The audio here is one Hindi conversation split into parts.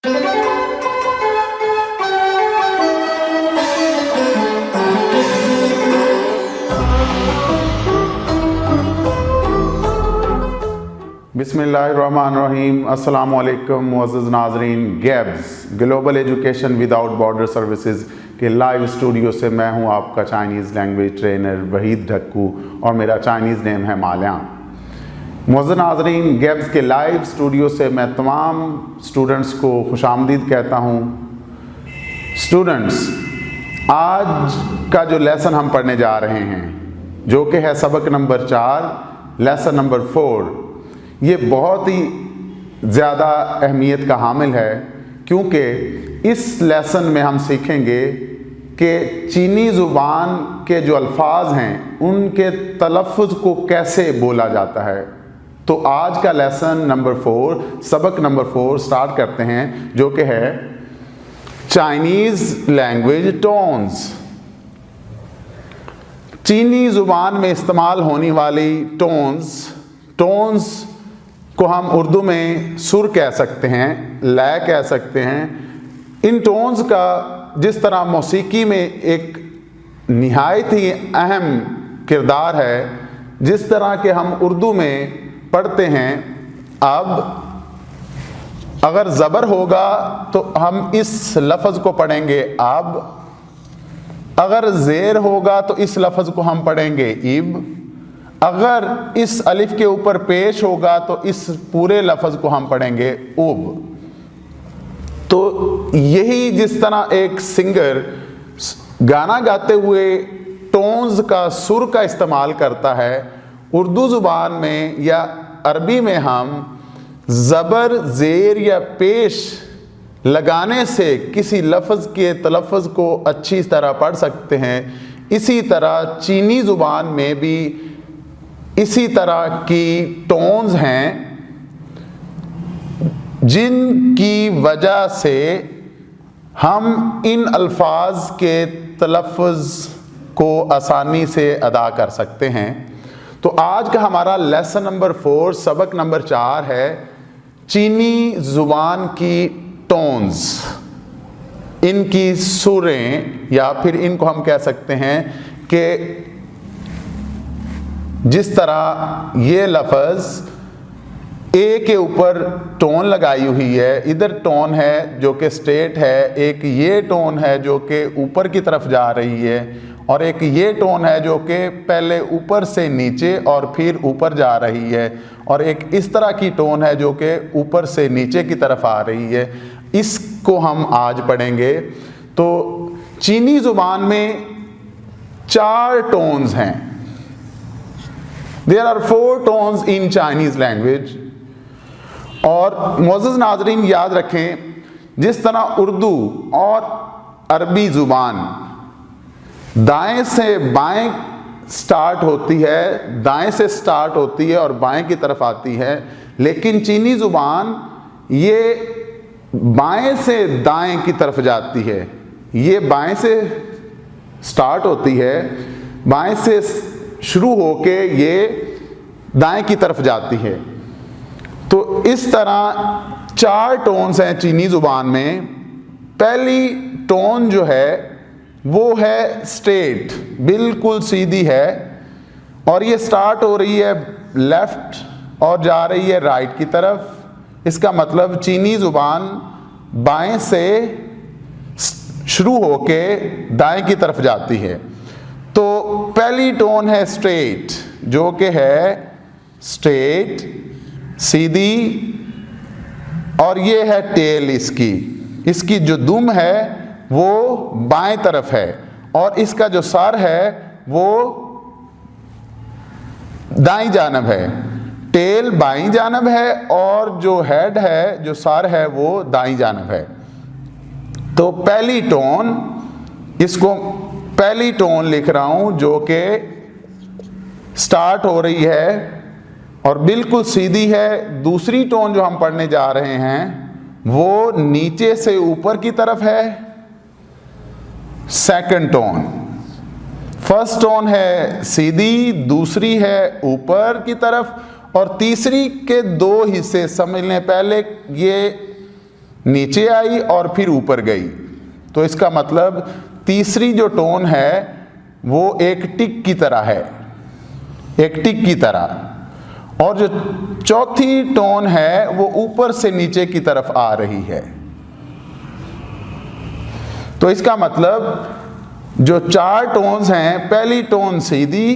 बिस्मिल्लाहिर्रहमानिर्रहीम। अस्सलामुअलैकुम मुअज़्ज़िज़ नाज़रीन। Gabs global education without border services के लाइव स्टूडियो से मैं हूं आपका Chinese language trainer Waheed Dhakku और मेरा चाइनीज़ नेम है माल्यान। मुअज़्ज़िज़ नाज़रीन, गैब्स के लाइव स्टूडियो से मैं तमाम स्टूडेंट्स को खुशामदीद कहता हूं। स्टूडेंट्स, आज का जो लेसन हम पढ़ने जा रहे हैं जो कि है सबक नंबर 4, लेसन नंबर 4, ये बहुत ही ज़्यादा अहमियत का हामिल है, क्योंकि इस लेसन में हम सीखेंगे कि चीनी ज़ुबान के जो अल्फाज हैं उनके तलफ़्फ़ुज़ को कैसे बोला जाता है। तो आज का लेसन नंबर 4, सबक नंबर 4 स्टार्ट करते हैं, जो कि है चाइनीज़ लैंग्वेज टोन्स। चीनी ज़ुबान में इस्तेमाल होने वाली टोन्स को हम उर्दू में सुर कह सकते हैं, लय कह सकते हैं। इन टोन्स का जिस तरह मौसीकी में एक निहायत ही अहम किरदार है, जिस तरह के हम उर्दू में पढ़ते हैं, अब अगर ज़बर होगा तो हम इस लफ्ज़ को पढ़ेंगे अब, अगर ज़ेर होगा तो इस लफ्ज़ को हम पढ़ेंगे इब, अगर इस अलिफ के ऊपर पेश होगा तो इस पूरे लफ्ज़ को हम पढ़ेंगे उब। तो यही जिस तरह एक सिंगर गाना गाते हुए टोन्स का, सुर का इस्तेमाल करता है, उर्दू ज़ुबान में या अरबी में हम ज़बर, ज़ेर या पेश लगाने से किसी लफ्ज़ के तलफ़्फ़ुज़ को अच्छी तरह पढ़ सकते हैं। इसी तरह चीनी ज़ुबान में भी इसी तरह की टोन्स हैं जिनकी वजह से हम इन अल्फाज के तलफ़्फ़ुज़ को आसानी से अदा कर सकते हैं। तो आज का हमारा लेसन नंबर 4, सबक नंबर 4 है चीनी ज़ुबान की टोन्स, इनकी सुरें, या फिर इनको हम कह सकते हैं कि जिस तरह ये लफ्ज़ ए के ऊपर टोन लगाई हुई है, इधर टोन है जो कि स्ट्रेट है, एक ये टोन है जो कि ऊपर की तरफ जा रही है, और एक ये टोन है जो कि पहले ऊपर से नीचे और फिर ऊपर जा रही है, और एक इस तरह की टोन है जो कि ऊपर से नीचे की तरफ आ रही है। इसको हम आज पढ़ेंगे। तो चीनी ज़ुबान में 4 टोन्स हैं। There are 4 tones in Chinese language। और मुअज़्ज़िज़ नाज़रीन याद रखें, जिस तरह उर्दू और अरबी ज़ुबान दाएं से बाएं स्टार्ट होती है, दाएं से स्टार्ट होती है और बाएं की तरफ आती है, लेकिन चीनी ज़ुबान ये बाएं से दाएं की तरफ जाती है। ये बाएं से स्टार्ट होती है, बाएं से शुरू होके ये दाएं की तरफ जाती है। तो इस तरह 4 टोन्स हैं चीनी ज़ुबान में। पहली टोन जो है वो है स्ट्रेट, बिल्कुल सीधी है, और ये स्टार्ट हो रही है लेफ़्ट और जा रही है राइट की तरफ। इसका मतलब चीनी ज़ुबान बाएं से शुरू होके दाएं की तरफ जाती है। तो पहली टोन है स्ट्रेट, जो कि है स्ट्रेट, सीधी, और ये है टेल इसकी जो दुम है वो बाएं तरफ है, और इसका जो सर है वो दाईं जानब है। टेल बाईं जानब है और जो हेड है, जो सर है, वो दाईं जानब है। तो पहली टोन, इसको पहली टोन लिख रहा हूं जो कि स्टार्ट हो रही है और बिल्कुल सीधी है। दूसरी टोन जो हम पढ़ने जा रहे हैं वो नीचे से ऊपर की तरफ है, सेकंड टोन। फर्स्ट टोन है सीधी, दूसरी है ऊपर की तरफ, और तीसरी के 2 हिस्से समझ लें। पहले ये नीचे आई और फिर ऊपर गई। तो इसका मतलब तीसरी जो टोन है वो एक टिक की तरह है, एक टिक की तरह, और जो चौथी टोन है वो ऊपर से नीचे की तरफ आ रही है। तो इसका मतलब जो चार टोन्स हैं, पहली टोन सीधी,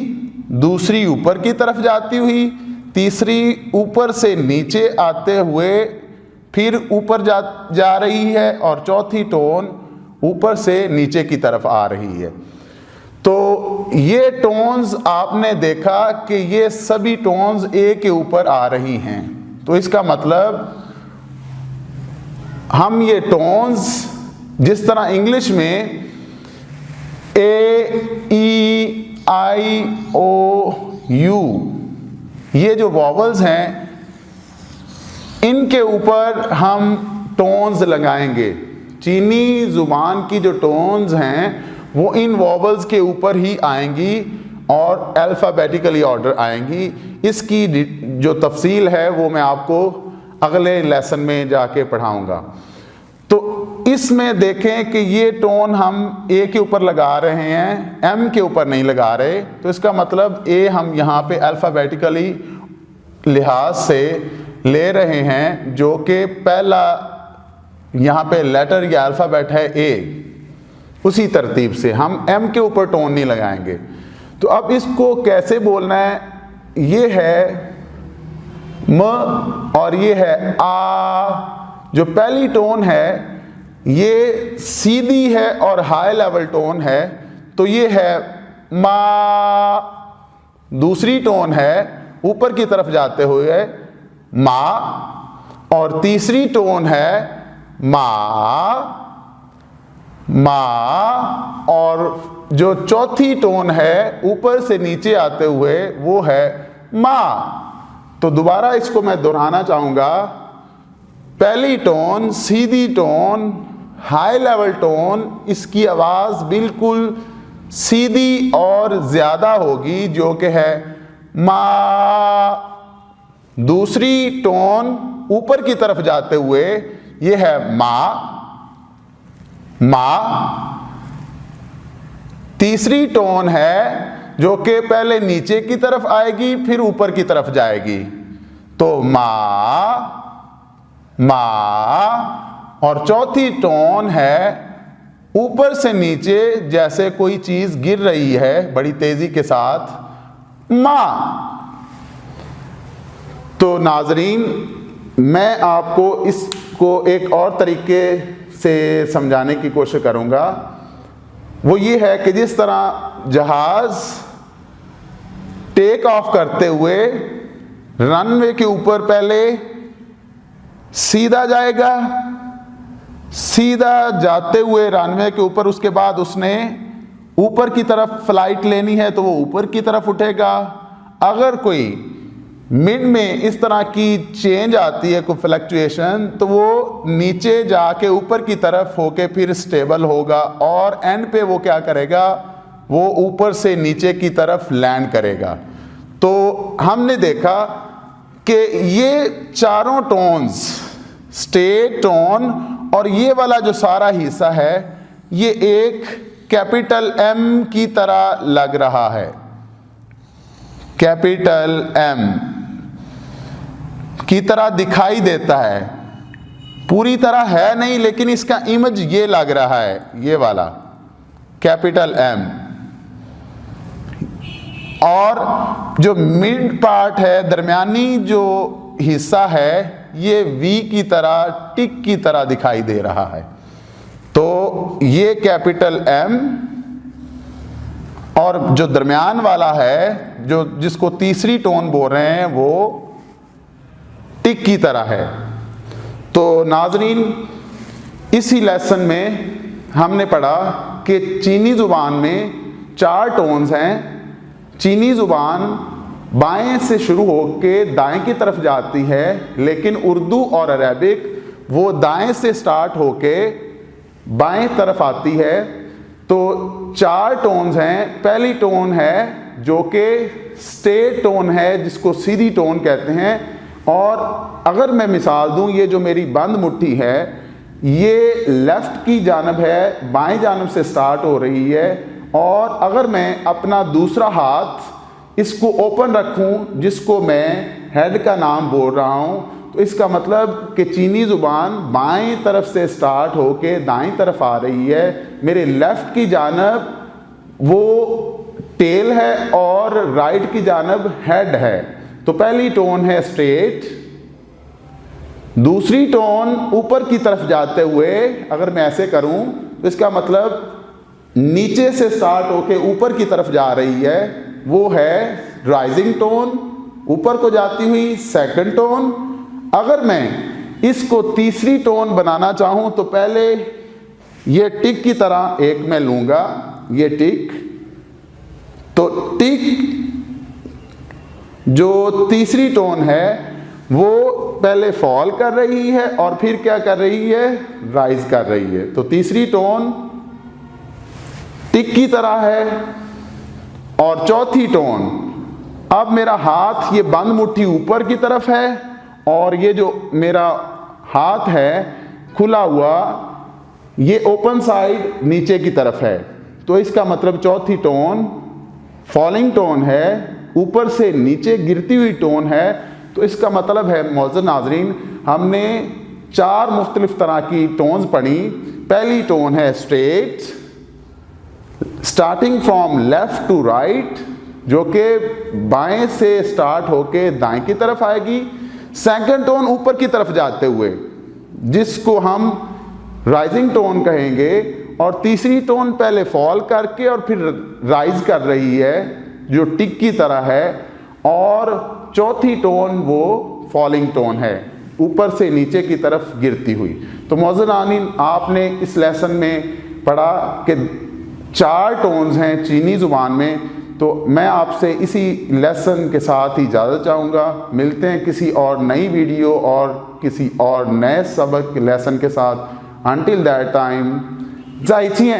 दूसरी ऊपर की तरफ जाती हुई, तीसरी ऊपर से नीचे आते हुए फिर ऊपर जा रही है, और चौथी टोन ऊपर से नीचे की तरफ आ रही है। तो ये टोन्स आपने देखा कि ये सभी टोन्स ए के ऊपर आ रही हैं। तो इसका मतलब हम ये टोन्स जिस तरह इंग्लिश में ए, ई, आई, ओ, यू, ये जो वॉवल्स हैं इनके ऊपर हम टोन्स लगाएंगे। चीनी ज़ुबान की जो टोन्स हैं वो इन वॉवल्स के ऊपर ही आएंगी और अल्फ़ाबेटिकली ऑर्डर आएंगी। इसकी जो तफसील है वो मैं आपको अगले लेसन में जाके पढ़ाऊंगा। तो इसमें देखें कि ये टोन हम ए के ऊपर लगा रहे हैं, एम के ऊपर नहीं लगा रहे। तो इसका मतलब ए हम यहाँ पे अल्फ़ाबेटिकली लिहाज से ले रहे हैं, जो कि पहला यहाँ पे लेटर या अल्फ़ाबेट है ए, उसी तरतीब से हम एम के ऊपर टोन नहीं लगाएंगे। तो अब इसको कैसे बोलना है, ये है म और ये है आ। जो पहली टोन है ये सीधी है और हाई लेवल टोन है, तो ये है मा। दूसरी टोन है ऊपर की तरफ जाते हुए मा, और तीसरी टोन है मा, मा, और जो चौथी टोन है ऊपर से नीचे आते हुए वो है मा। तो दोबारा इसको मैं दोहराना चाहूँगा। पहली टोन सीधी टोन, हाई लेवल टोन, इसकी आवाज़ बिल्कुल सीधी और ज़्यादा होगी, जो कि है मा। दूसरी टोन ऊपर की तरफ जाते हुए ये है मा, मा। तीसरी टोन है जो कि पहले नीचे की तरफ आएगी फिर ऊपर की तरफ जाएगी, तो मा, मा। और चौथी टोन है ऊपर से नीचे जैसे कोई चीज गिर रही है बड़ी तेजी के साथ, मा। तो नाजरीन, मैं आपको इसको एक और तरीके से समझाने की कोशिश करूंगा। वो ये है कि जिस तरह जहाज टेक ऑफ करते हुए रनवे के ऊपर पहले सीधा जाएगा, सीधा जाते हुए रनवे के ऊपर उसके बाद उसने ऊपर की तरफ फ्लाइट लेनी है तो वो ऊपर की तरफ उठेगा। अगर कोई मिड में इस तरह की चेंज आती है, कोई फ्लक्चुएशन, तो वो नीचे जाके ऊपर की तरफ होके फिर स्टेबल होगा और एंड पे वो क्या करेगा, वो ऊपर से नीचे की तरफ लैंड करेगा। तो हमने देखा कि ये चारों टोन्स, स्टेट टोन और ये वाला जो सारा हिस्सा है, ये एक कैपिटल एम की तरह लग रहा है, कैपिटल एम की तरह दिखाई देता है। पूरी तरह है नहीं, लेकिन इसका इमेज ये लग रहा है, ये वाला कैपिटल एम। और जो मिड पार्ट है, दरमियानी जो हिस्सा है, ये वी की तरह, टिक की तरह दिखाई दे रहा है। तो ये कैपिटल एम, और जो दरमियान वाला है, जो जिसको तीसरी टोन बोल रहे हैं, वो टिक की तरह है। तो नाजरीन, इसी लेसन में हमने पढ़ा कि चीनी ज़ुबान में 4 टोन्स हैं। चीनी ज़ुबान बाएं से शुरू होकर दाएं की तरफ जाती है, लेकिन उर्दू और अरेबिक वो दाएं से स्टार्ट होके बाएं तरफ आती है। तो 4 टोन्स हैं। पहली टोन है जो कि स्टेट टोन है, जिसको सीधी टोन कहते हैं। और अगर मैं मिसाल दूं, ये जो मेरी बंद मुट्ठी है, ये लेफ़्ट की जानब है, बाएं जानब से स्टार्ट हो रही है। और अगर मैं अपना दूसरा हाथ इसको ओपन रखूं, जिसको मैं हेड का नाम बोल रहा हूं, तो इसका मतलब कि चीनी ज़ुबान बाएं तरफ से स्टार्ट होके दाएं तरफ आ रही है। मेरे लेफ़्ट की जानब वो टेल है और राइट की जानब हेड है। तो पहली टोन है स्ट्रेट, दूसरी टोन ऊपर की तरफ जाते हुए अगर मैं ऐसे करूं तो इसका मतलब नीचे से स्टार्ट होके ऊपर की तरफ जा रही है, वो है राइजिंग टोन, ऊपर को जाती हुई सेकंड टोन। अगर मैं इसको तीसरी टोन बनाना चाहूं तो पहले ये टिक की तरह एक मैं लूंगा, ये टिक, तो टिक जो तीसरी टोन है वो पहले फॉल कर रही है और फिर क्या कर रही है, राइज कर रही है। तो तीसरी टोन टिक की तरह है। और चौथी टोन, अब मेरा हाथ ये बंद मुट्ठी ऊपर की तरफ है और ये जो मेरा हाथ है खुला हुआ, ये ओपन साइड नीचे की तरफ है। तो इसका मतलब चौथी टोन फॉलिंग टोन है, ऊपर से नीचे गिरती हुई टोन है। तो इसका मतलब है मोअज़्ज़ज़ नाज़रीन, हमने 4 मुख्तलिफ तरह की टोन्स पढ़ी। पहली टोन है straight, starting from left to right, जो कि बाएं से स्टार्ट होके दाएं की तरफ आएगी। सेकंड टोन ऊपर की तरफ जाते हुए, जिसको हम राइजिंग टोन कहेंगे। और तीसरी टोन पहले फॉल करके और फिर राइज कर रही है, जो टिक की तरह है। और चौथी टोन वो फॉलिंग टोन है, ऊपर से नीचे की तरफ गिरती हुई। तो मोअज़्ज़ज़ नाज़रीन, आपने इस लेसन में पढ़ा कि 4 टोन्स हैं चीनी ज़ुबान में। तो मैं आपसे इसी लेसन के साथ ही इजाज़त चाहूँगा। मिलते हैं किसी और नई वीडियो और किसी और नए सबक लेसन के साथ। Until that time, 再见。